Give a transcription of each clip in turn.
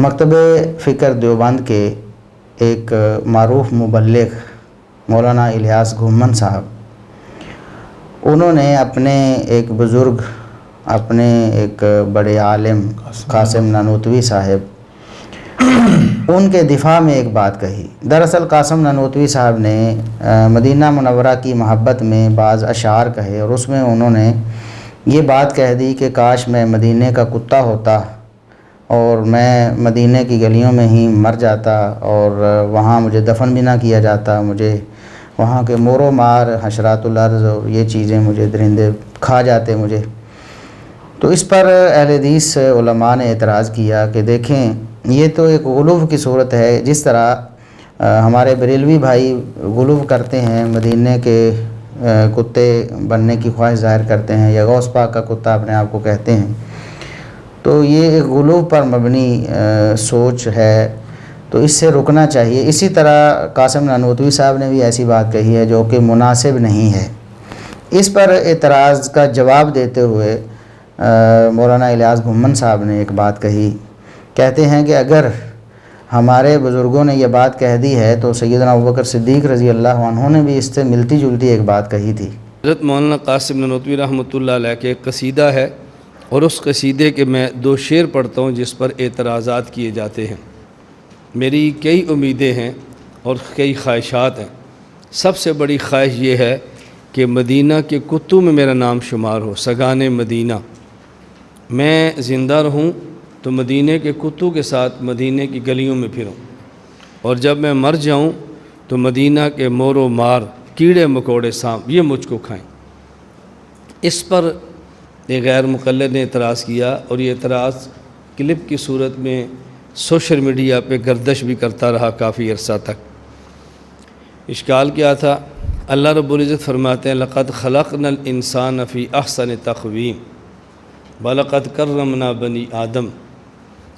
مکتب فکر دیوبند کے ایک معروف مبلغ مولانا الیاس گھومن صاحب، انہوں نے اپنے ایک بزرگ، اپنے ایک بڑے عالم قاسم نانوتوی صاحب، ان کے دفاع میں ایک بات کہی۔ دراصل قاسم نانوتوی صاحب نے مدینہ منورہ کی محبت میں بعض اشعار کہے، اور اس میں انہوں نے یہ بات کہہ دی کہ کاش میں مدینے کا کتا ہوتا اور میں مدینے کی گلیوں میں ہی مر جاتا اور وہاں مجھے دفن بھی نہ کیا جاتا، مجھے وہاں کے مور و مار، حشرات الارض اور یہ چیزیں مجھے درندے کھا جاتے مجھے۔ تو اس پر اہل حدیث علماء نے اعتراض کیا کہ دیکھیں یہ تو ایک غلو کی صورت ہے، جس طرح ہمارے بریلوی بھائی غلو کرتے ہیں، مدینے کے کتے بننے کی خواہش ظاہر کرتے ہیں، یا غوث پاک کا کتا اپنے آپ کو کہتے ہیں، تو یہ ایک غلو پر مبنی سوچ ہے، تو اس سے رکنا چاہیے۔ اسی طرح قاسم نانوتوی صاحب نے بھی ایسی بات کہی ہے جو کہ مناسب نہیں ہے۔ اس پر اعتراض کا جواب دیتے ہوئے مولانا الیاس گھومن صاحب نے ایک بات کہی، کہتے ہیں کہ اگر ہمارے بزرگوں نے یہ بات کہہ دی ہے تو سیدنا ابوبکر صدیق رضی اللہ عنہ نے بھی اس سے ملتی جلتی ایک بات کہی تھی۔ حضرت مولانا قاسم نانوتوی رحمۃ اللہ علیہ کے ایک قصیدہ ہے، اور اس قصیدے کے میں 2 شعر پڑھتا ہوں جس پر اعتراضات کیے جاتے ہیں۔ میری کئی امیدیں ہیں اور کئی خواہشات ہیں۔ سب سے بڑی خواہش یہ ہے کہ مدینہ کے کتوں میں میرا نام شمار ہو، سگان مدینہ۔ میں زندہ رہوں تو مدینہ کے کتوں کے ساتھ مدینہ کی گلیوں میں پھروں، اور جب میں مر جاؤں تو مدینہ کے مور و مار، کیڑے مکوڑے، سانپ یہ مجھ کو کھائیں۔ اس پر ایک غیر مقلد نے اعتراض کیا، اور یہ اعتراض کلپ کی صورت میں سوشل میڈیا پہ گردش بھی کرتا رہا کافی عرصہ تک۔ اشکال کیا تھا؟ اللہ رب العزت فرماتے ہیں لَقَدْ خَلَقْنَا الْإِنسَانَ فِي أَحْسَنِ تَقْوِيمٍ وَلَقَدْ كَرَّمْنَا بَنِي آدم۔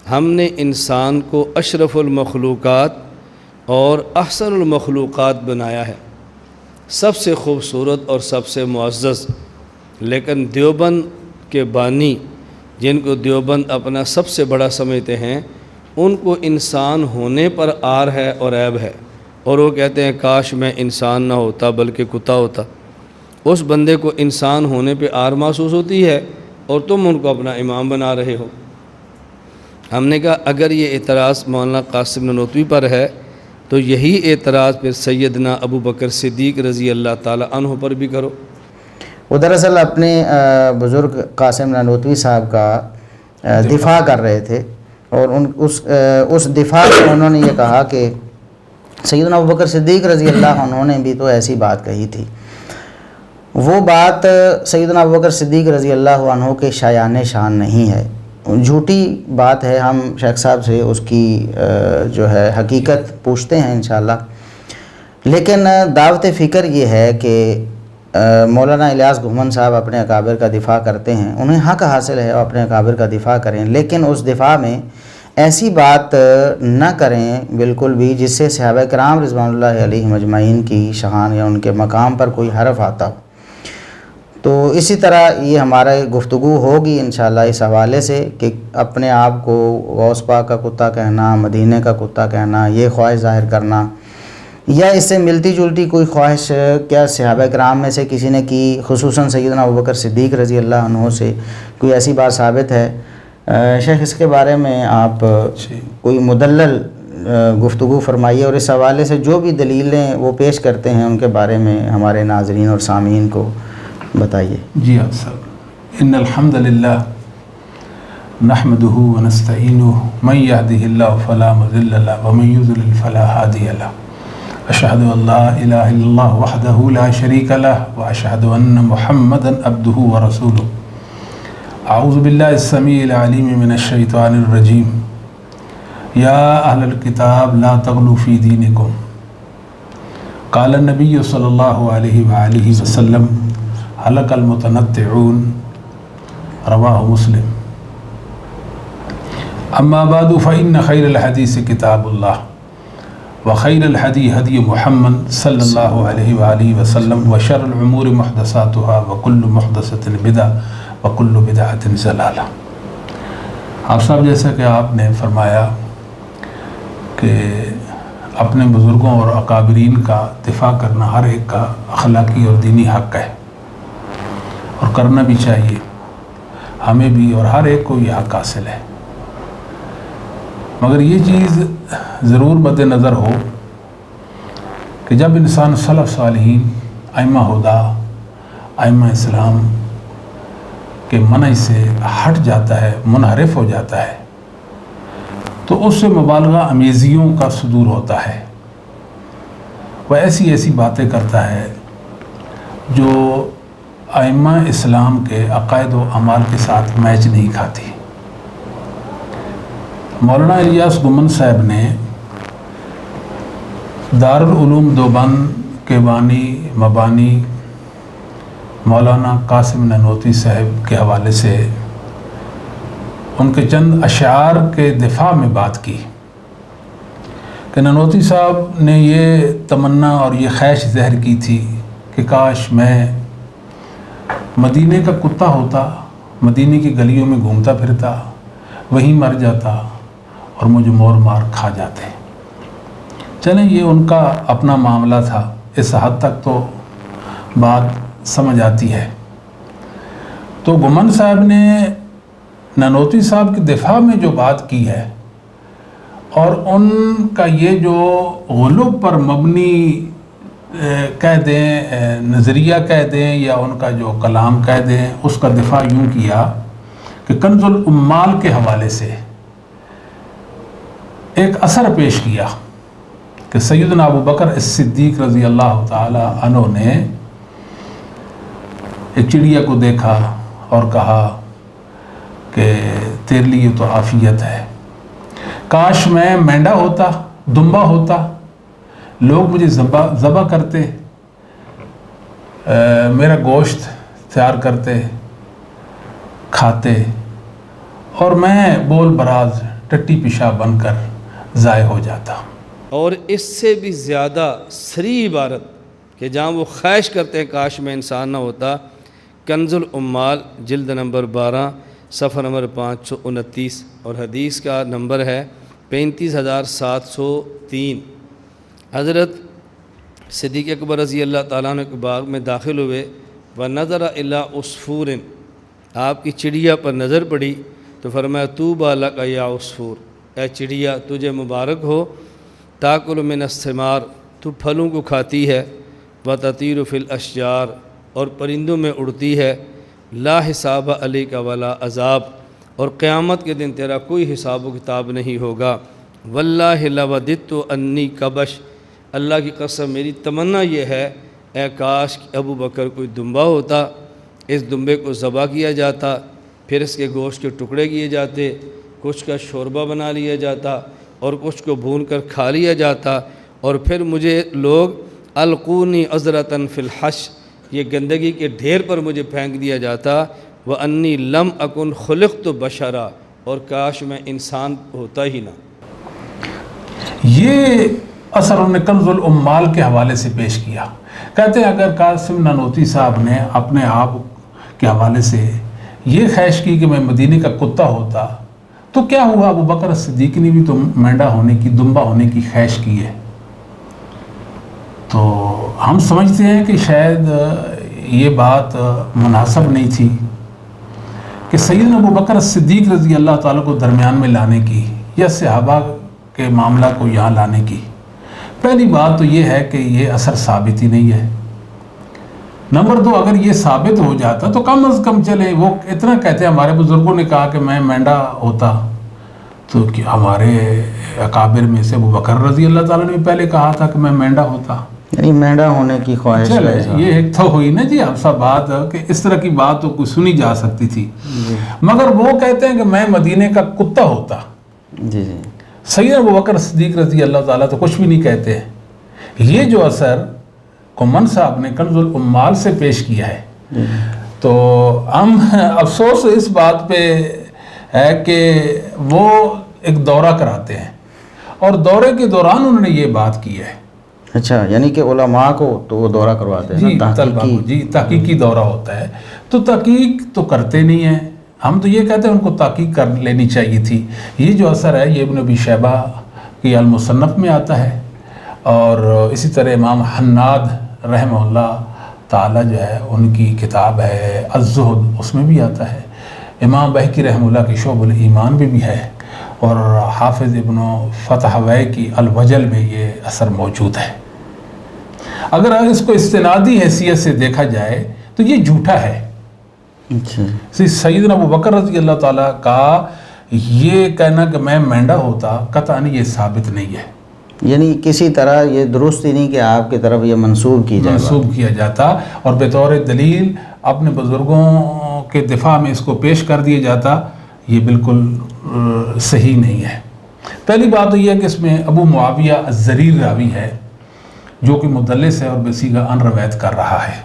ہم نے انسان کو اشرف المخلوقات اور احسن المخلوقات بنایا ہے، سب سے خوبصورت اور سب سے معزز۔ لیکن دیوبند کے بانی، جن کو دیوبند اپنا سب سے بڑا سمجھتے ہیں، ان کو انسان ہونے پر آر ہے اور عیب ہے، اور وہ کہتے ہیں کاش میں انسان نہ ہوتا بلکہ کتا ہوتا۔ اس بندے کو انسان ہونے پہ آر محسوس ہوتی ہے اور تم ان کو اپنا امام بنا رہے ہو۔ ہم نے کہا اگر یہ اعتراض مولانا قاسم نانوتوی پر ہے تو یہی اعتراض پھر سیدنا ابو بکر صدیق رضی اللہ تعالی عنہ پر بھی کرو۔ وہ دراصل اپنے بزرگ قاسم نانوتوی صاحب کا دفاع کر رہے تھے، اور اس دفاع میں انہوں نے یہ کہا کہ سیدنا ابوبکر صدیق رضی اللہ عنہ نے بھی تو ایسی بات کہی تھی۔ وہ بات سیدنا ابوبکر صدیق رضی اللہ عنہ کے شایان شان نہیں ہے، جھوٹی بات ہے۔ ہم شیخ صاحب سے اس کی جو ہے حقیقت پوچھتے ہیں انشاءاللہ، لیکن دعوت فکر یہ ہے کہ مولانا الیاس گھومن صاحب اپنے اکابر کا دفاع کرتے ہیں، انہیں حق حاصل ہے وہ اپنے اکابر کا دفاع کریں، لیکن اس دفاع میں ایسی بات نہ کریں بالکل بھی جس سے صحابہ کرام رضوان اللہ علیہ مجمعین کی شان یا ان کے مقام پر کوئی حرف آتا ہو۔ تو اسی طرح یہ ہمارا گفتگو ہوگی انشاءاللہ اس حوالے سے کہ اپنے آپ کو غوث پاک کا کتا کہنا، مدینے کا کتا کہنا، یہ خواہش ظاہر کرنا، یا اس سے ملتی جلتی کوئی خواہش کیا صحابہ کرام میں سے کسی نے کی، خصوصاً سیدنا ابوبکر صدیق رضی اللہ عنہ سے کوئی ایسی بات ثابت ہے؟ شیخ اس کے بارے میں آپ کوئی مدلل گفتگو فرمائیے، اور اس حوالے سے جو بھی دلیلیں وہ پیش کرتے ہیں ان کے بارے میں ہمارے ناظرین اور سامعین کو بتائیے۔ جی آپ صاحب، ان الحمد للہ نحمده ونستعینه من يهده الله فلا مضل له ومن يضلل فلا هادي له، اشهد ان لا اله الا الله وحده لا شريك له واشهد ان محمدا عبده ورسوله۔ اعوذ باللہ السمیع العلیم من الشیطان الرجیم، یا اہل الکتاب لا تغلوا فی دینکم، قال النبی صلی اللہ علیہ وآلہ وسلم ہلک المتنطعون، رواہ مسلم۔ اما بعد فإن خیر الحدیث کتاب اللہ، وخیر الحدی حدی محمد صلی اللہ علیہ وآلہ وسلم، وشر الامور محدثاتها وکل محدثۃ بدعہ وکل بدعۃ ضلالہ۔ آپ صاحب جیسا کہ آپ نے فرمایا کہ اپنے بزرگوں اور اکابرین کا دفاع کرنا ہر ایک کا اخلاقی اور دینی حق ہے، اور کرنا بھی چاہیے، ہمیں بھی اور ہر ایک کو یہ حق حاصل ہے۔ مگر یہ چیز ضرور مد نظر ہو کہ جب انسان سلف صالحین، ائمہ ہدیٰ، ائمہ اسلام کے منہج سے ہٹ جاتا ہے، منحرف ہو جاتا ہے، تو اس سے مبالغہ امیزیوں کا صدور ہوتا ہے، وہ ایسی ایسی باتیں کرتا ہے جو ائمہ اسلام کے عقائد و اعمال کے ساتھ میچ نہیں کھاتی۔ مولانا الیاس گھمن صاحب نے دارالعلوم دیوبند کے بانی مبانی مولانا قاسم نانوتوی صاحب کے حوالے سے ان کے چند اشعار کے دفاع میں بات کی کہ نانوتوی صاحب نے یہ تمنا اور یہ خواہش ظاہر کی تھی کہ کاش میں مدینے کا کتا ہوتا، مدینے کی گلیوں میں گھومتا پھرتا، وہیں مر جاتا اور مجھے مور مار کھا جاتے۔ چلیں یہ ان کا اپنا معاملہ تھا، اس حد تک تو بات سمجھ آتی ہے۔ تو گھمن صاحب نے نانوتوی صاحب کے دفاع میں جو بات کی ہے اور ان کا یہ جو غلو پر مبنی کہہ دیں، نظریہ کہہ دیں، یا ان کا جو کلام کہہ دیں، اس کا دفاع یوں کیا کہ کنز العمال کے حوالے سے ایک اثر پیش کیا کہ سیدنا ابو بکر الصدیق رضی اللہ تعالی عنہ نے ایک چڑیا کو دیکھا اور کہا کہ تیرے لیے تو عافیت ہے، کاش میں مینڈا ہوتا، دمبا ہوتا، لوگ مجھے ذبح کرتے، میرا گوشت تیار کرتے، کھاتے، اور میں بول براز ٹٹی پیشاب بن کر ضائع ہو جاتا۔ اور اس سے بھی زیادہ صریح عبارت کہ جہاں وہ خواہش کرتے ہیں کاش میں انسان نہ ہوتا، کنز العمال جلد نمبر 12 صفحہ نمبر 529 اور حدیث کا نمبر ہے 35703۔ حضرت صدیق اکبر رضی اللہ تعالیٰ عنہ کے باغ میں داخل ہوئے، وَنَظَرَ إِلَىٰ عُصْفُورٍ، آپ کی چڑیا پر نظر پڑی تو فرمایا طُوبَىٰ لَكَ يَا عُصْفُور، اے چڑیا تجھے مبارک ہو، تَأْكُلُ مِنَ الثِّمَارِ، تو پھلوں کو کھاتی ہے، وَتَطِيرُ فِي الْأَشْجَارِ، اور پرندوں میں اڑتی ہے، لا حساب علیک ولا عذاب، اور قیامت کے دن تیرا کوئی حساب و کتاب نہیں ہوگا، واللہ لوددت انی کبش، اللہ کی قسم میری تمنا یہ ہے اے کاش کہ ابو بکر کوئی دمبا ہوتا، اس دمبے کو ذبح کیا جاتا، پھر اس کے گوشت کے ٹکڑے کیے جاتے، کچھ کا شوربہ بنا لیا جاتا اور کچھ کو بھون کر کھا لیا جاتا، اور پھر مجھے لوگ القونی عذرتاً فی الحش، یہ گندگی کے ڈھیر پر مجھے پھینک دیا جاتا، وَأَنِّي لَمْ أَكُنْ خُلِقْتُ بَشَرًا، اور کاش میں انسان ہوتا ہی نہ۔ یہ اثر انہوں نے کنز العمال کے حوالے سے پیش کیا۔ کہتے ہیں اگر قاسم نانوتوی صاحب نے اپنے آپ کے حوالے سے یہ خواہش کی کہ میں مدینے کا کتا ہوتا تو کیا ہوا، ابو بکر صدیق نے بھی تو مینڈا ہونے کی، دمبا ہونے کی خواہش کی ہے۔ تو ہم سمجھتے ہیں کہ شاید یہ بات مناسب نہیں تھی کہ سیدنا ابو بکر صدیق رضی اللہ تعالیٰ کو درمیان میں لانے کی یا صحابہ کے معاملہ کو یہاں لانے کی۔ پہلی بات تو یہ ہے کہ یہ اثر ثابت ہی نہیں ہے۔ نمبر 2، اگر یہ ثابت ہو جاتا تو کم از کم چلے، وہ اتنا کہتے ہیں ہمارے بزرگوں نے کہا کہ میں مینڈا ہوتا، تو کیا ہمارے اکابر میں سے ابو بکر رضی اللہ تعالیٰ نے پہلے کہا تھا کہ میں مینڈا ہوتا، یعنی مینڈا ہونے کی خواہش چلے یہ ایک تو ہوئی نا جی، اب سب بات کہ اس طرح کی بات تو کوئی سنی جا سکتی تھی، مگر وہ کہتے ہیں کہ میں مدینے کا کتا ہوتا۔ جی جی، سیدنا ابوبکر صدیق رضی اللہ تعالیٰ تو کچھ بھی نہیں کہتے ہیں۔ یہ جو اثر گھمن صاحب نے کنز العمال سے پیش کیا ہے، تو ہم افسوس اس بات پہ ہے کہ وہ ایک دورہ کراتے ہیں اور دورے کے دوران انہوں نے یہ بات کی ہے۔ اچھا، یعنی کہ علماء کو تو وہ دورہ کرواتے ہیں، جی طلبہ کو، جی تحقیقی دورہ ہوتا ہے، تو تحقیق تو کرتے نہیں ہیں۔ ہم تو یہ کہتے ہیں ان کو تحقیق کر لینی چاہیے تھی۔ یہ جو اثر ہے یہ ابن ابی شیبہ کہ المصنف میں آتا ہے، اور اسی طرح امام حناد رحمہ اللہ تعالی جو ہے ان کی کتاب ہے الزہد، اس میں بھی آتا ہے، امام بہقی رحمہ اللہ کی شعب الایمان میں بھی ہے، اور حافظ ابن فتحوی کی الوجل میں یہ اثر موجود ہے۔ اگر اس کو استنادی حیثیت سے دیکھا جائے تو یہ جھوٹا ہے۔ سیدنا ابو بکر رضی اللہ تعالیٰ کا یہ کہنا کہ میں مینڈا ہوتا قطعاً یہ ثابت نہیں ہے، یعنی کسی طرح یہ درست ہی نہیں کہ آپ کی طرف یہ منسوب کیا جاتا اور بطور دلیل اپنے بزرگوں کے دفاع میں اس کو پیش کر دیا جاتا، یہ بالکل صحیح نہیں ہے۔ پہلی بات تو یہ ہے کہ اس میں ابو معاویہ الزریر راوی ہے جو کہ مدلس ہے اور بصیغہ ان روایت کر رہا ہے۔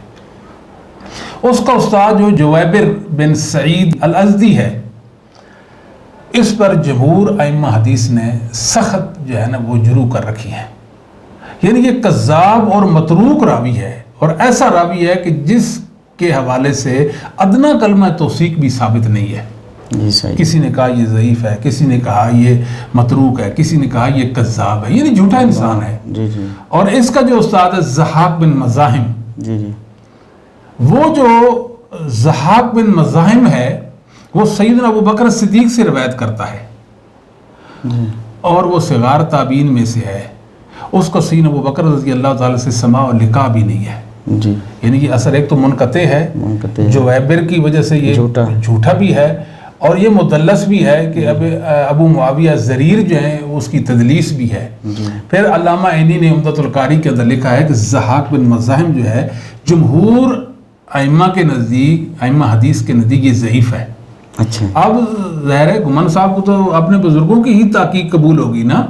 اس کا استاد جو جویبر بن سعید الازدی ہے، اس پر جمہور ائمہ حدیث نے سخت جو ہے نا وہ جروح کر رکھی ہیں، یعنی یہ کذاب اور متروک راوی ہے، اور ایسا راوی ہے کہ جس کے حوالے سے ادنا کلمہ توثیق بھی ثابت نہیں ہے۔ کسی نے کہا یہ ضعیف ہے، کسی نے کہا یہ متروک ہے، کسی نے کہا یہ کذاب ہے، یعنی جھوٹا انسان ہے۔ اور اس کا جو استاد ہے ضحاک بن مزاحم، وہ جو ضحاک بن مزاحم ہے وہ سیدنا ابو بکر صدیق سے روایت کرتا ہے، اور وہ صغار تابعین میں سے ہے۔ اس کو سیدنا ابو بکر رضی اللہ تعالیٰ سے سماع و لقاء بھی نہیں ہے، یعنی یہ اثر ایک تو منقطع ہے جو ویبر کی وجہ سے یہ جھوٹا بھی ہے، اور یہ مدلس بھی ہے کہ ابو معاویہ زریر جو ہیں اس کی تدلیس بھی ہے۔ پھر علامہ عینی نے عمدۃ القاری کے اندر لکھا ہے کہ ضحاک بن مزاحم جو ہے جمہور ائمہ کے نزدیک، ائمہ حدیث کے نزدیک یہ ضعیف ہے۔ اب ظاہر ہے گمان صاحب کو تو اپنے بزرگوں کی ہی تحقیق قبول ہوگی نا،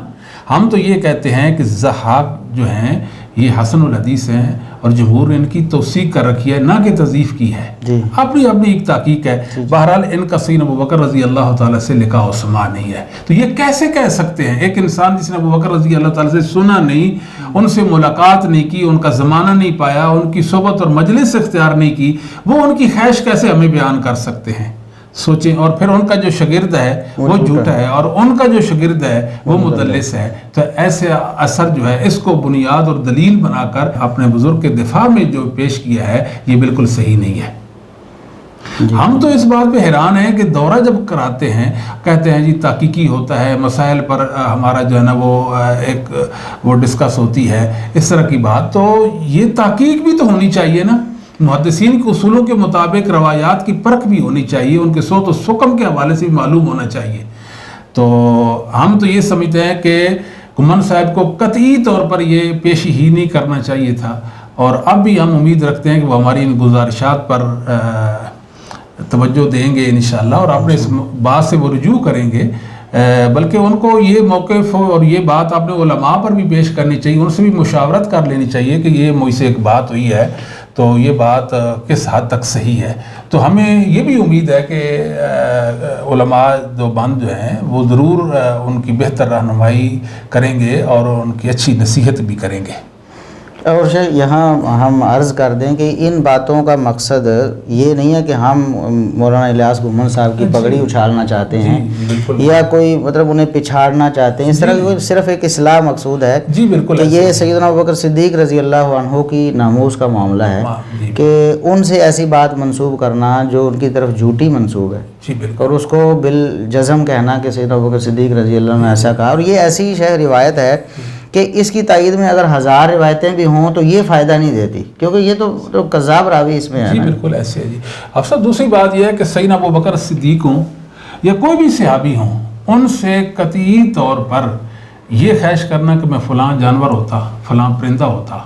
ہم تو یہ کہتے ہیں کہ ضحاک جو ہیں یہ حسن الحدیث ہیں، اور جمہور نے ان کی توثیق کر رکھی ہے، نہ کہ تضعیف کی ہے، اپنی ایک تحقیق ہے۔ بہرحال ان کا سیدنا ابو بکر رضی اللہ تعالیٰ سے لقاء و سماع نہیں ہے، تو یہ کیسے کہہ سکتے ہیں ایک انسان جس نے ابو بکر رضی اللہ تعالیٰ سے سنا نہیں، ان سے ملاقات نہیں کی، ان کا زمانہ نہیں پایا، ان کی صحبت اور مجلس اختیار نہیں کی، وہ ان کی خواہش کیسے ہمیں بیان کر سکتے ہیں؟ سوچیں۔ اور پھر ان کا جو شاگرد ہے وہ جھوٹا ہے، اور ان کا جو شاگرد ہے وہ مدلس ہے، تو ایسے اثر جو ہے اس کو بنیاد اور دلیل بنا کر اپنے بزرگ کے دفاع میں جو پیش کیا ہے یہ بالکل صحیح نہیں ہے۔ ہم تو اس بات پہ حیران ہیں کہ دورہ جب کراتے ہیں کہتے ہیں جی تحقیقی ہوتا ہے، مسائل پر ہمارا جو ہے نا وہ ڈسکس ہوتی ہے، اس طرح کی بات، تو یہ تحقیق بھی تو ہونی چاہیے نا، محدثین کے اصولوں کے مطابق روایات کی پرکھ بھی ہونی چاہیے، ان کے صوت و سکم کے حوالے سے بھی معلوم ہونا چاہیے۔ تو ہم تو یہ سمجھتے ہیں کہ گمان صاحب کو قطعی طور پر یہ پیشی ہی نہیں کرنا چاہیے تھا، اور اب بھی ہم امید رکھتے ہیں کہ وہ ہماری ان گزارشات پر توجہ دیں گے انشاءاللہ، اور اپنے اس بات سے وہ رجوع کریں گے، بلکہ ان کو یہ موقف اور یہ بات اپنے علماء پر بھی پیش کرنی چاہیے، ان سے بھی مشاورت کر لینی چاہیے کہ یہ مجھ سے ایک بات ہوئی ہے تو یہ بات کس حد تک صحیح ہے۔ تو ہمیں یہ بھی امید ہے کہ علماء دیوبند جو ہیں وہ ضرور ان کی بہتر رہنمائی کریں گے اور ان کی اچھی نصیحت بھی کریں گے۔ اور یہاں ہم عرض کر دیں کہ ان باتوں کا مقصد یہ نہیں ہے کہ ہم مولانا الیاس گھمن صاحب کی پگڑی اچھالنا چاہتے ہیں یا کوئی مطلب انہیں پچھاڑنا چاہتے ہیں، اس طرح کی صرف ایک اصلاح مقصود ہے کہ یہ سیدنا ابوبکر صدیق رضی اللہ عنہ کی ناموس کا معاملہ ہے کہ ان سے ایسی بات منسوب کرنا جو ان کی طرف جھوٹی منسوب ہے، اور اس کو بالجزم کہنا کہ سیدنا ابوبکر صدیق رضی اللہ عنہ نے ایسا کہا، اور یہ ایسی روایت ہے کہ اس کی تائید میں اگر 1000 روایتیں بھی ہوں تو یہ فائدہ نہیں دیتی، کیونکہ یہ تو کذاب راوی اس میں ہے۔ جی بالکل ایسے ہے جی۔ اب سر دوسری بات یہ ہے کہ سیدنا ابوبکر صدیق ہوں یا کوئی بھی صحابی ہوں، ان سے قطعی طور پر یہ خواہش کرنا کہ میں فلاں جانور ہوتا، فلاں پرندہ ہوتا،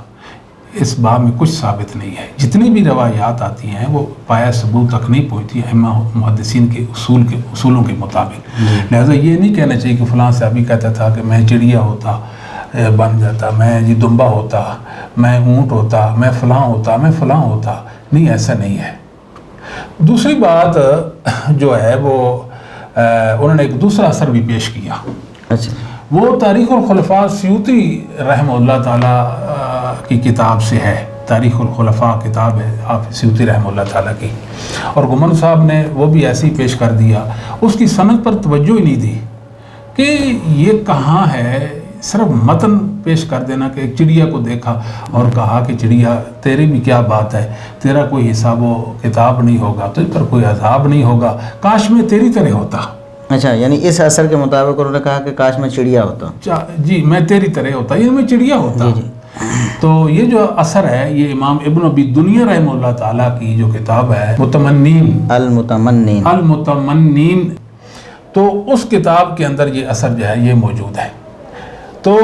اس باب میں کچھ ثابت نہیں ہے۔ جتنی بھی روایات آتی ہیں وہ پایا ثبوت تک نہیں پہنچتی ائمہ محدثین کے اصولوں کے مطابق، لہذا یہ نہیں کہنا چاہیے کہ فلاں صحابی کہتا تھا کہ میں چڑیا ہوتا بن جاتا، میں جی دمبا ہوتا، میں اونٹ ہوتا، میں فلاں ہوتا، میں فلاں ہوتا، نہیں، ایسا نہیں ہے۔ دوسری بات جو ہے وہ انہوں نے ایک دوسرا اثر بھی پیش کیا، وہ تاریخ الخلفاء سیوطی رحمہ اللہ تعالیٰ کی کتاب سے ہے، تاریخ الخلفاء کتاب ہے حافظ سیوطی رحمہ اللہ تعالیٰ کی، اور گھمن صاحب نے وہ بھی ایسے ہی پیش کر دیا، اس کی سند پر توجہ ہی نہیں دی کہ یہ کہاں ہے، صرف متن پیش کر دینا کہ ایک چڑیا کو دیکھا اور کہا کہ چڑیا تیری بھی کیا بات ہے، تیرا کوئی حساب و کتاب نہیں ہوگا، تجھ پر کوئی عذاب نہیں ہوگا، کاش میں تیری طرح ہوتا. اچھا، یعنی اس اثر کے مطابق انہوں نے کہا کہ کاش میں چڑیا ہوتا. جی میں تیری طرح ہوتا، یہ میں چڑیا ہوتا. تو یہ جو اثر ہے یہ امام ابن ابی دنیا رحمہ اللہ تعالیٰ کی جو کتاب ہے المتمنین، تو اس کتاب کے اندر یہ اثر جو ہے یہ موجود ہے. تو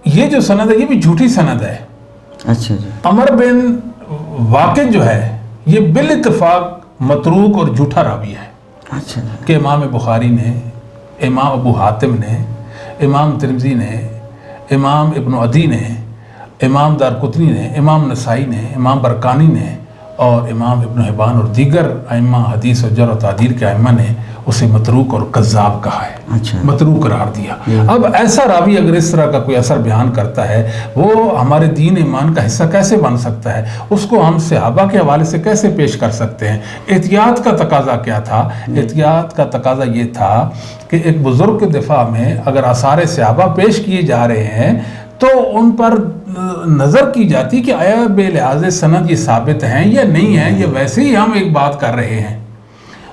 یہ جو سند ہے یہ بھی جھوٹی سند ہے. اچھا جی. عمر بن واقد جو ہے یہ بالاتفاق متروک اور جھوٹا راوی ہے. اچھا کہ امام بخاری نے، امام ابو حاتم نے، امام ترمذی نے، امام ابن عدی نے، امام دارقطنی نے، امام نسائی نے، امام برقانی نے اور امام ابن حبان اور دیگر ائمہ حدیث و جرح و تعدیل کے ائمہ نے اسے متروک اور کذاب کہا ہے. اچھا. متروک قرار دیا. اب ایسا راوی اگر اس طرح کا کوئی اثر بیان کرتا ہے وہ ہمارے دین ایمان کا حصہ کیسے بن سکتا ہے؟ اس کو ہم صحابہ کے حوالے سے کیسے پیش کر سکتے ہیں؟ احتیاط کا تقاضا کیا تھا؟ احتیاط کا تقاضا یہ تھا کہ ایک بزرگ کے دفاع میں اگر آثار صحابہ پیش کیے جا رہے ہیں تو ان پر نظر کی جاتی کہ آیا بے لحاظ سند یہ ثابت ہیں یا نہیں ہیں، یا ویسے ہی ہم ایک بات کر رہے ہیں.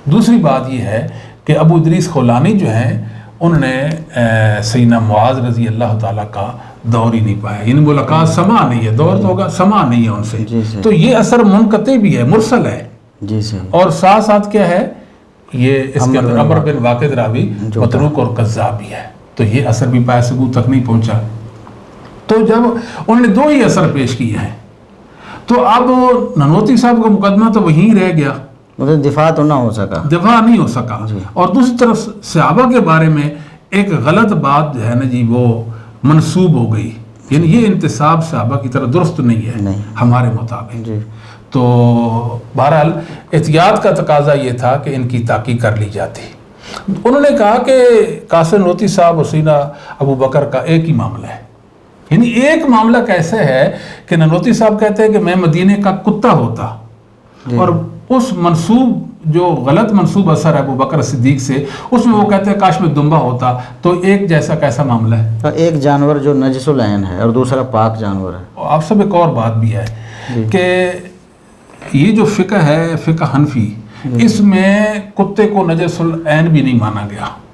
دوسری بات یہ ہے کہ ابو ادریس خولانی جو ہیں انہوں نے سیدنا معاذ رضی اللہ تعالیٰ کا دور ہی نہیں پایا، یعنی ملاقات سما نہیں ہے، دور تو ہوگا سما نہیں ہے ان سے. تو یہ اثر منقطع بھی ہے، مرسل ہے. جی جی. اور ساتھ ساتھ کیا ہے یہ اس کے اندر عمر بن واقد راوی متروک اور کذاب بھی ہے. تو یہ اثر بھی پائے ثبوت تک نہیں پہنچا. تو جب انہوں نے دو ہی اثر پیش کیے ہیں تو اب ننوتوی صاحب کا مقدمہ تو وہیں رہ گیا، مطلب دفاع تو نہ ہو سکا، دفاع نہیں ہو سکا. اور دوسری طرف صحابہ کے بارے میں ایک غلط بات جو ہے نا جی وہ منسوب ہو گئی، یعنی یہ انتساب صحابہ کی طرح درست نہیں ہے ہمارے مطابق. تو بہرحال احتیاط کا تقاضا یہ تھا کہ ان کی تحقیق کر لی جاتی. انہوں نے کہا کہ قاسم ننوتوی صاحب اور سیدنا ابو بکر کا ایک ہی معاملہ ہے. یعنی ایک معاملہ کیسے ہے کہ ننوتوی صاحب کہتے ہیں کہ میں مدینے کا کتا ہوتا، اور اس منسوب جو غلط منسوب اثر ہے ابو بکر صدیق سے اس میں وہ کہتے ہیں کاش میں دمبا ہوتا. تو ایک جیسا کیسا معاملہ ہے؟ ایک جانور جو نجس العین ہے اور دوسرا پاک جانور ہے. آپ سب ایک اور بات بھی ہے کہ یہ جو فقہ ہے فقہ حنفی، اس میں کتے کو نجس العین بھی نہیں مانا گیا.